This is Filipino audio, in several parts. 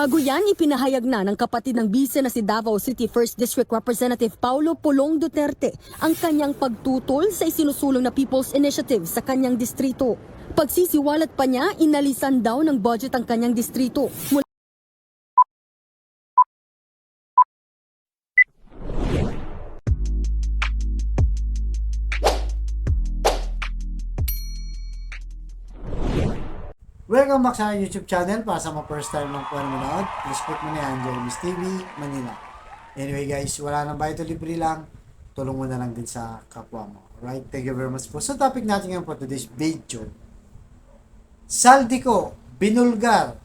Bago yan, ipinahayag na ng kapatid ng bise na si Davao City 1st District Representative Paulo Pulong Duterte ang kanyang pagtutol sa isinusulong na People's Initiative sa kanyang distrito. Pagsisiwalat pa niya, inalisan daw ng budget ang kanyang distrito. Welcome back sa aking YouTube channel. Para sa mga first time lang po na manood, please click mo na yan, Jeremy's TV, Manila. Anyway guys, wala nang bayad o libre lang, tulong mo na lang din sa kapwa mo. Alright, thank you very much po. So topic natin ngayon po today's video. Saldico, binulgar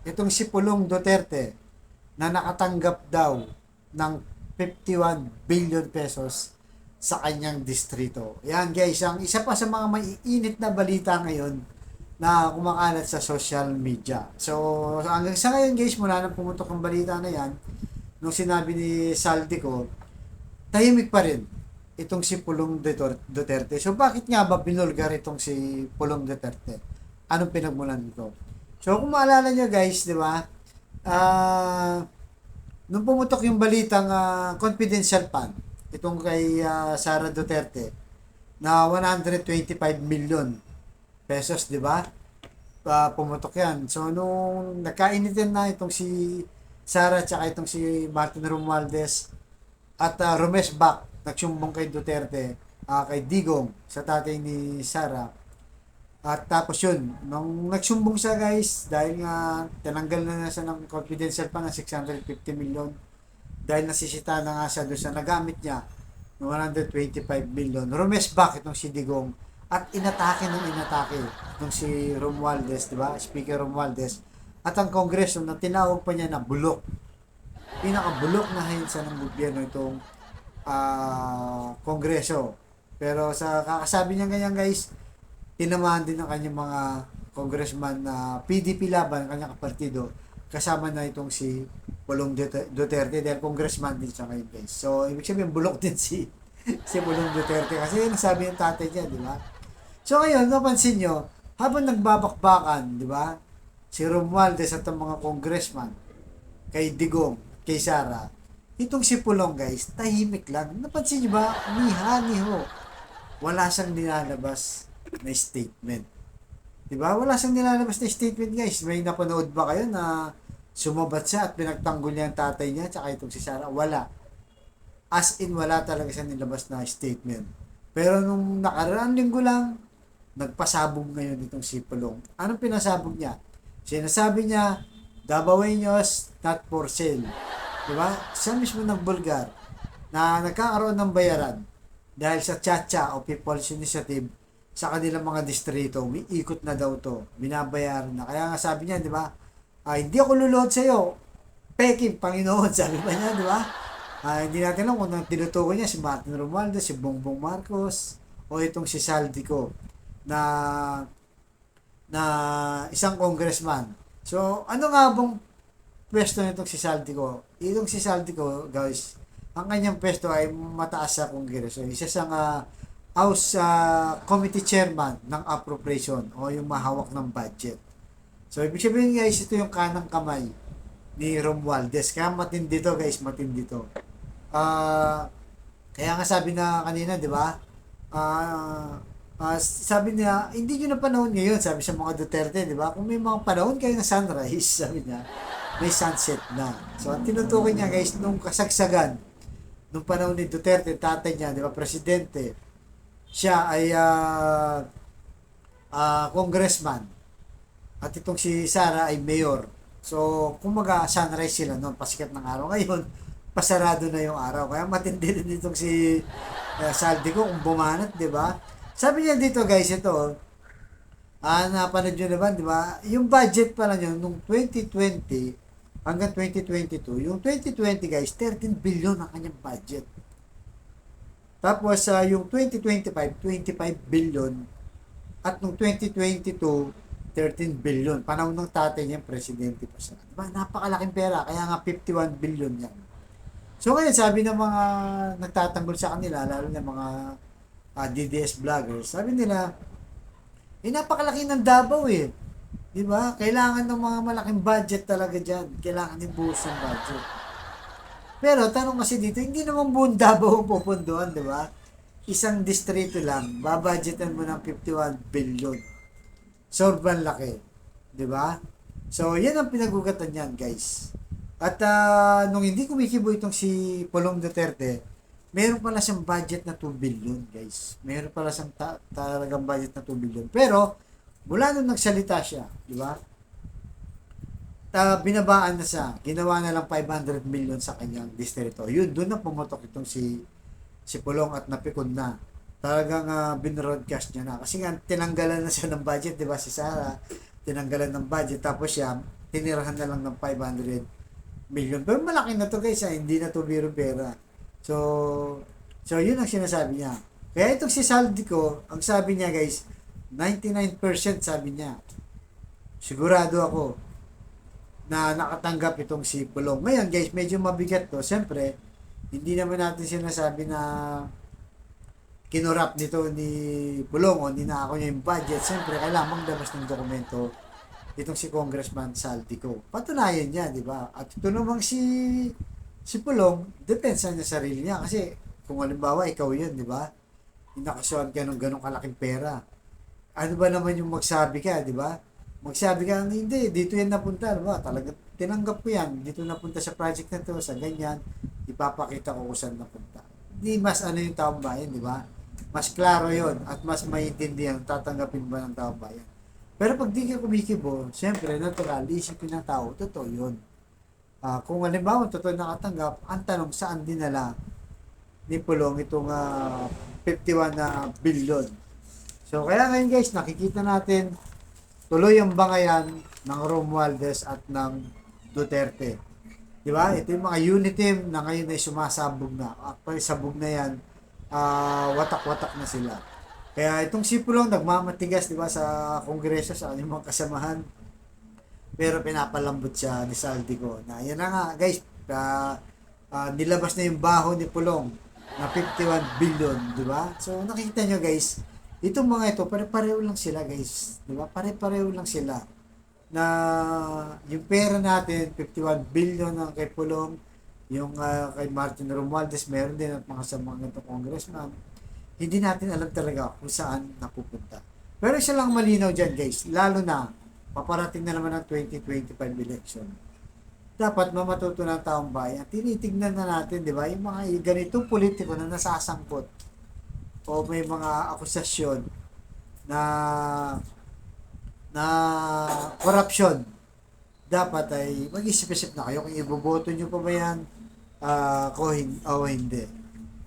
itong si Pulong Duterte na nakatanggap daw ng 51 billion pesos sa kanyang distrito. Yan guys, ang isa pa sa mga maiinit na balita ngayon na kumakalat sa social media. So, hanggang sa ngayon guys, mula nang pumutok ang balita na yan, nung sinabi ni Saldico, tahimik pa rin itong si Pulong Duterte. So, bakit nga ba binulgar itong si Pulong Duterte? Anong pinagmulan nito? So, kung maalala nyo guys, di ba, nung pumutok yung balitang confidential fund, itong kay Sara Duterte, na 125 million pesos, di ba? Pumutok yan. So, nung nagkainitin na itong si Sara at itong si Martin Romualdez at Romesh Bac, nagsumbong kay Duterte, kay Digong, sa tatay ni Sara. At tapos yun, nung nagsumbong siya guys, dahil nga tinanggal na siya ng confidential pa ng 650 million, dahil nasisita na nga siya doon sa nagamit niya ng 125 million. Romesh Bac, itong si Digong, at inatake nung si Romualdez, di ba? Speaker Romualdez. At ang Kongreso na tinawag pa niya na bulok. Pinakabulok na hinsa ng gobyerno itong Kongreso. Pero sa kakasabi niya ganyan guys, tinamaan din ng kanyang mga congressman na PDP laban, kanyang kapartido, kasama na itong si Pulong Duterte dahil congressman din siya ngayon guys. So, ibig sabihin bulok din si Pulong Duterte kasi yun sabi ng tatay niya, di ba? So ngayon, napansin nyo, habang nagbabakbakan, di ba, si Romualdez at ang mga congressman, kay Digong, kay Sara, itong si Pulong guys, tahimik lang. Napansin nyo ba? Niho. Wala siyang nilalabas na statement. Di ba? Wala siyang nilalabas na statement guys. May napanood ba kayo na sumabat siya at pinagtanggol niya ang tatay niya tsaka itong si Sara? Wala. As in, wala talaga siya nilabas na statement. Pero nung nakaraang linggo lang, nagpasabog ngayon itong si Pulong. Anong pinasabog niya? Sinasabi niya, Davaoenos not for sale. Diba? Siya mismo nagbulgar na nagkakaroon ng bayaran dahil sa Chacha o People's Initiative sa kanilang mga distrito. Umiikot na daw to. Binabayaran na. Kaya nga sabi niya, di ba? Hindi ako luluhod sa'yo. Peking, Panginoon, sabi pa niya, di ba? Hindi natin alam kung tinutukoy niya si Martin Romualdez, si Bongbong Marcos, o itong si Saldico na isang congressman. So, ano nga bang pwesto nitong si Saldico? Itong si Saldico, guys, ang kanyang pwesto ay mataas sa Kongreso. Isa siyang House Committee Chairman ng Appropriation o yung mahawak ng budget. So, ibig sabihin guys, ito yung kanang kamay ni Romualdez. Kaya matindi to guys, matindi to. Kaya nga sabi na kanina, di ba? Sabi niya, hindi nyo na panahon ngayon, sabi sa mga Duterte, di ba? Kung may mga panahon kayo ng sunrise, sabi niya, may sunset na. So, ang tinutukoy niya guys, nung kasagsagan, nung panahon ni Duterte, tatay niya, di ba, presidente, siya ay congressman, at itong si Sara ay mayor. So, kumaga sunrise sila noon, pasikat ng araw. Ngayon, pasarado na yung araw. Kaya matindi rin itong si Saldico kung bumanat, di ba? Sabi niya dito guys, ito, napanood nyo naman, di ba? Yung budget pala nyo, nung 2020 hanggang 2022, yung 2020 guys, 13 billion ang kanyang budget. Tapos, yung 2025, 25 billion. At nung 2022, 13 billion. Panahon ng tatay niya, presidente pa siya. Diba? Napakalaking pera. Kaya nga 51 billion yan. So ngayon, sabi ng mga nagtatanggol sa kanila, lalo na mga DDS vloggers, sabi nila, napakalaki ng Davao eh. Di ba? Kailangan ng mga malaking budget talaga dyan. Kailangan ibuhos ng budget. Pero tanong kasi dito, hindi naman buong Davao ang pupunduhan, di ba? Isang distrito lang, babudgetan mo ng 51 billion. Sobrang laki. Di ba? So, yan ang pinagugatan niyan, guys. At nung hindi kumikibo itong si Pulong Duterte, meron pala siyang budget na 2 billion, guys. Meron pala siyang talagang budget na 2 billion. Pero, mula nung nagsalita siya, di ba? Binabaan na siya. Ginawa na lang 500 million sa kanyang distrito. Yun, doon na pumotok itong si Pulong at napikon na. Talagang binroadcast niya na. Kasi nga, tinanggalan na siya ng budget, di ba? Si Sara, tinanggalan ng budget. Tapos siya, tinirahan na lang ng 500 million. Pero malaki na to guys, hindi na to biro pera. So yun ang sinasabi niya. Kaya itong si Saldico, ang sabi niya guys, 99% sabi niya. Sigurado ako na nakatanggap itong si Pulong. Ngayon guys, medyo mabigat to. Siyempre, hindi naman natin sinasabi na kinurap nito ni Pulong o ninako niya yung budget. Siyempre, kailangan maglabas ng dokumento itong si Congressman Saldico. Patunayan niya, di ba? At ito namang si Pulong, depensa niya sarili niya. Kasi kung halimbawa, ikaw yun, di ba? Nakasuhan ka ng ganong kalaking pera. Ano ba naman yung magsabi ka, di ba? Magsabi ka, hindi, dito yan napunta, di ba? Talaga, tinanggap ko yan. Dito napunta sa project na to, sa ganyan. Ipapakita ko kung saan napunta. Di mas ano yung taong bayan, di ba? Mas klaro yon at mas maintindihan, tatanggapin ba ng taong bayan. Pero pag di ka kumikibo, siyempre, natural, isipin ng tao, totoo yun. Kung halimbawa, totoo nakatanggap, ang tanong, saan dinala ni Pulong itong 51 na billion. So, kaya ngayon guys, nakikita natin, tuloy ang bangayan ng Romualdez at ng Duterte. Di ba? Ito yung mga unit team na ngayon ay sumasabog na. Actually, sabog na yan, watak-watak na sila. Kaya itong si Pulong nagmamatigas, di ba, sa Kongreso, sa kanyang mga kasamahan. Pero pinapalambot siya ni Saldico. Na yan na nga, guys, nilabas na yung baho ni Pulong na 51 billion, di ba? So nakikita nyo guys, itong mga ito, pare-pareho lang sila guys. Di ba? Pare-pareho lang sila. Na yung pera natin, 51 billion ang kay Pulong, yung kay Martin Romualdez, meron din at mga sa mga itong congressman. Hindi natin alam talaga kung saan napupunta. Pero isa lang malinaw dyan guys, lalo na paparating na naman ang 2025 election. Dapat mamatuto ng taong bayan. Tinitignan na natin, di ba, yung mga ganitong politiko na nasasangkot o may mga akusasyon na corruption. Dapat ay mag-isip-isip na kayo kung iboboto nyo pa ba yan o hindi.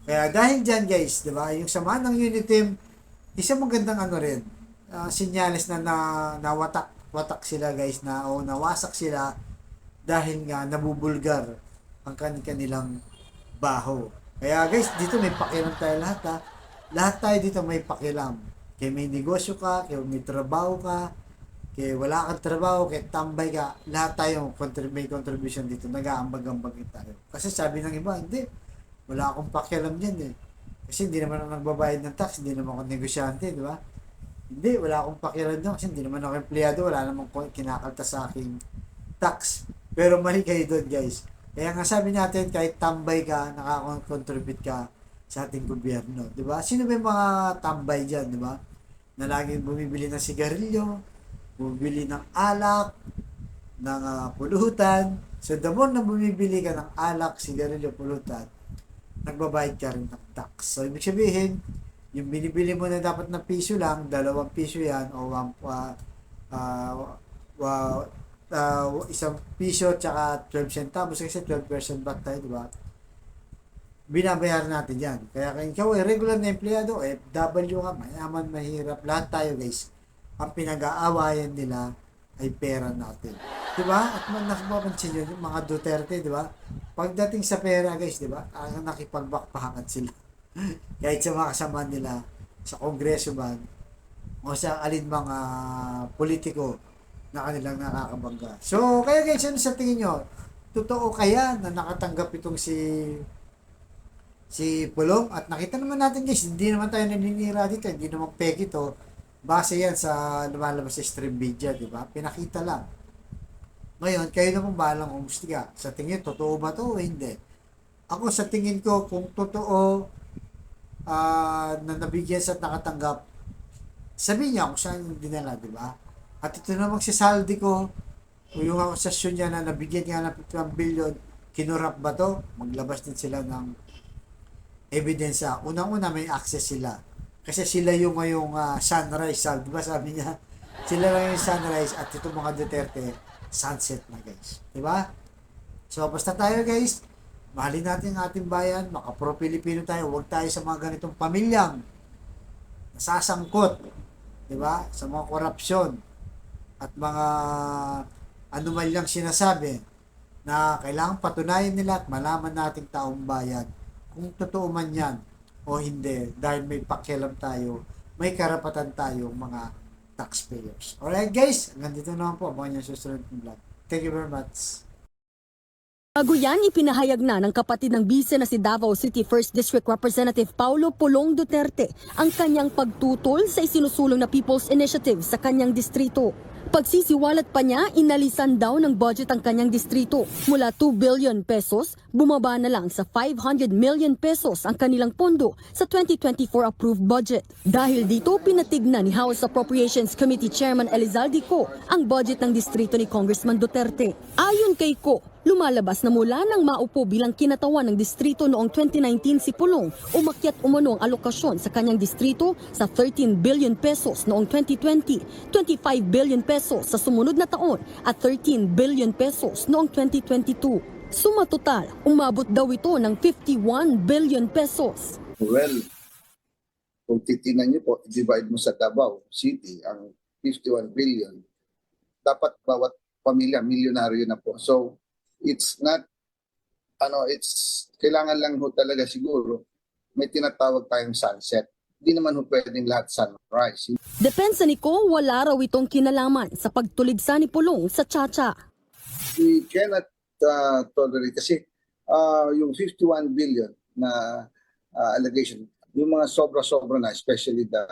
Kaya dahil dyan guys, di ba, yung samahan ng unit team, isang magandang ano rin, sinyalis na nawatak sila guys, o nawasak sila dahil nga nabubulgar ang kanilang baho. Kaya guys, dito may pakialam tayo lahat ha. Lahat tayo dito may pakialam. Kaya may negosyo ka, kaya may trabaho ka, kaya wala kang trabaho, kaya tambay ka, lahat tayo may contribution dito, nag-aambag-ambag tayo. Kasi sabi ng iba, hindi, wala akong pakialam dyan eh. Kasi hindi naman ako nagbabayad ng tax, hindi naman ako negosyante, di ba? Hindi, wala akong pakialam dyan kasi hindi naman ako empleyado, wala namang kinakalta sa aking tax. Pero mali kayo doon guys. Kaya nga sabi natin, kahit tambay ka, nakaka-contribute ka sa ating gobyerno, di ba? Sino ba yung mga tambay dyan, di ba? Na laging bumibili ng sigarilyo, bumibili ng alak, ng pulutan. So the more na bumibili ka ng alak, sigarilyo, pulutan, nagbabayad ka rin ng tax. So, ibig sabihin, yung binibili mo na dapat na piso lang, 2 piso yan, o 1 piso, tsaka 12 centavos, kasi 12% back tayo, diba? Binabayaran natin yan. Kaya kung ikaw ay regular na empleyado, FW ka, mayaman, mahirap, lahat tayo guys, ang pinag-aawayan nila ay pera natin. Diba? At nakapapansin nyo, yung mga Duterte, diba? Pagdating sa pera, guys, diba? Nakipagbakpahangan sila. Kahit sa mga kasama nila, sa kongreso man, o sa alin mga politiko na kanilang nakakabangga. So, kaya guys, ano sa tingin nyo? Totoo kaya na nakatanggap itong si Pulong? At nakita naman natin guys, hindi naman tayo naninira dito, hindi naman peki ito. base yan sa lumalabas sa stream video, di ba? Pinakita lang. Ngayon, kayo na pong bahalang umustiga. Sa tingin, totoo ba to o hindi? Ako sa tingin ko, kung totoo na nabigyan sa at nakatanggap, sabihin niya kung saan yung dinala, di ba? At ito na magsasaldi ko, kung yung akusasyon niya na nabigyan niya ng 51 billion, kinurap ba to? Maglabas din sila ng ebidensya. Unang-una, may access sila. Kasi sila yung ngayong sunrise, di ba sabi niya? Sila lang yung sunrise at itong mga Duterte, sunset na guys. Di ba? So, basta tayo guys, mahalin natin ang ating bayan, makapro-Pilipino tayo, huwag tayo sa mga ganitong pamilyang nasasangkot, di ba? Sa mga korupsyon at mga anomalyang sinasabi na kailangan patunayan nila at malaman nating taong bayan kung totoo man yan o hindi dahil may pakialam tayo, may karapatan tayong mga taxpayers. Alright guys, hanggang dito naman po. Abangan nyo susunod ng vlog. Thank you very much. Bago yan, ipinahayag na ng kapatid ng bise na si Davao City 1st District Representative Paulo Pulong Duterte ang kanyang pagtutol sa isinusulong na People's Initiative sa kanyang distrito. Pagsisiwalat pa niya, inalisan daw ng budget ang kanyang distrito. Mula 2 billion pesos, bumaba na lang sa 500 million pesos ang kanilang pondo sa 2024 approved budget. Dahil dito, pinatignan ni House Appropriations Committee Chairman Elizalde Co ang budget ng distrito ni Congressman Duterte. Ayon kay Co, lumalabas na mula nang maupo bilang kinatawan ng distrito noong 2019 si Pulong, umakyat umano ang alokasyon sa kanyang distrito sa 13 billion pesos noong 2020, 25 billion pesos sa sumunod na taon at 13 billion pesos noong 2022. Suma total, umabot daw ito ng 51 billion pesos. Well, kung titingnan niyo po, divide mo sa Davao City ang 51 billion, dapat bawat pamilya, milyonaryo na po. So, it's not, kailangan lang ho talaga siguro, may tinatawag tayong sunset. Hindi naman ho pwedeng lahat sunrise. Depensa ni Ko, wala raw itong kinalaman sa pagtuligsa ni Pulong sa Chacha. We cannot tolerate kasi yung 51 billion na allegation, yung mga sobra-sobra na, especially the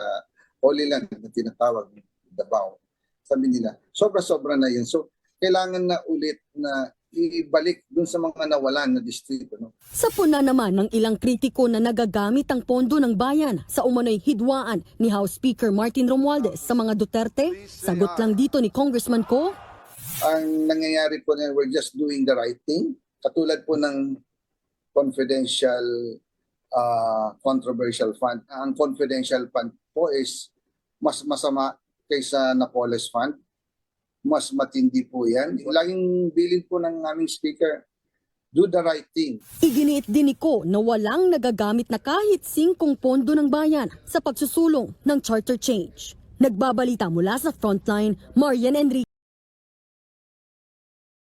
Holy Land na tinatawag, Davao, sabi nila, sobra-sobra na yun. So, kailangan na ulit na ibalik dun sa mga nawalan na distrito. No? Sa puna naman ng ilang kritiko na nagagamit ang pondo ng bayan sa umano'y hidwaan ni House Speaker Martin Romualdez sa mga Duterte, sagot lang dito ni Congressman Ko, Ang nangyayari po na we're just doing the right thing. Katulad po ng confidential controversial fund. Ang confidential fund po is mas masama kaysa Napoles Fund. Mas matindi po yan. Laging bilin po ng aming speaker, do the right thing. iginiit din ni Ko na walang nagagamit na kahit 5 pondo ng bayan sa pagsusulong ng charter change. Nagbabalita mula sa Frontline, Marian Enrique.